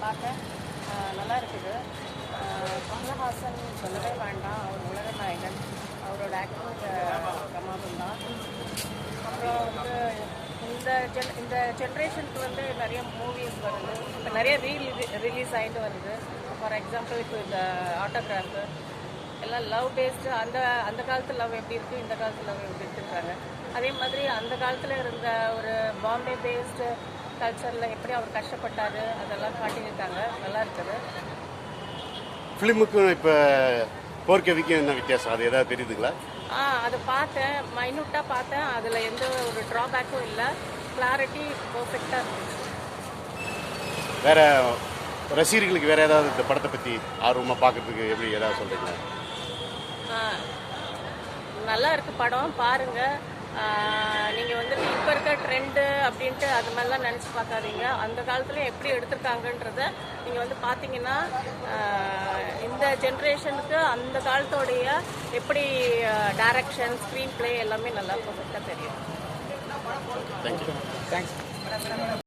பார்த்தேன். நல்லா இருக்குது. கமலஹாசன் சொல்லவே வேண்டாம், அவர் உலக நாயகன். அவரோட ஆக்டிங் பிரமாதம் தான். அப்புறம் வந்து இந்த ஜென்ரேஷனுக்கு வந்து நிறைய மூவிஸ் வருது, இப்போ நிறைய ரிலீஸ் ஆகிட்டு வருது. ஃபார் எக்ஸாம்பிள் இப்போ இந்த ஆட்டோகிராஃபு எல்லாம் லவ் பேஸ்டு, அந்த காலத்து லவ் எப்படி இருக்குது, இந்த காலத்து லவ் எப்படி இருக்குன்றாங்க. அதே மாதிரி அந்த காலத்தில் இருந்த ஒரு பாம்பே பேஸ்டு கல்ச்சரில் எப்படி அவர் கஷ்டப்பட்டார் அதெல்லாம் காட்டியிருக்காங்க. நல்லா இருக்குது. ஃபிலிமுக்கும் இப்போ 4Kக்கும் என்ன வித்தியாசம், அது ஏதாவது தெரியுதுங்களா? அதை பார்த்தேன், மைனூட்டாக பார்த்தேன். அதில் எந்த ஒரு ட்ராபேக்கும் இல்லை. கிளாரிட்டி பர்ஃபெக்டாக இருந்துச்சு. வேற ரசிகர்களுக்கு வேற ஏதாவது இந்த படத்தை பற்றி ஆர்வமாக பார்க்கறதுக்கு எப்படி ஏதாவது சொல்கிறீங்களா? நல்லா இருக்குது படம், பாருங்கள். நீங்கள் வந்துட்டு இப்போ இருக்க ட்ரெண்டு அப்படின்ட்டு அது மாதிரிலாம் நினச்சி பார்க்காதீங்க. அந்த காலத்தில் எப்படி எடுத்திருக்காங்கன்றத நீங்கள் வந்து பார்த்தீங்கன்னா இந்த ஜென்ரேஷனுக்கு அந்த காலத்தோடைய எப்படி டைரக்ஷன், ஸ்க்ரீன் பிளே எல்லாமே நல்லா பர்ஃபெக்டாக தெரியும். தேங்க்யூ. தேங்க்ஸ்.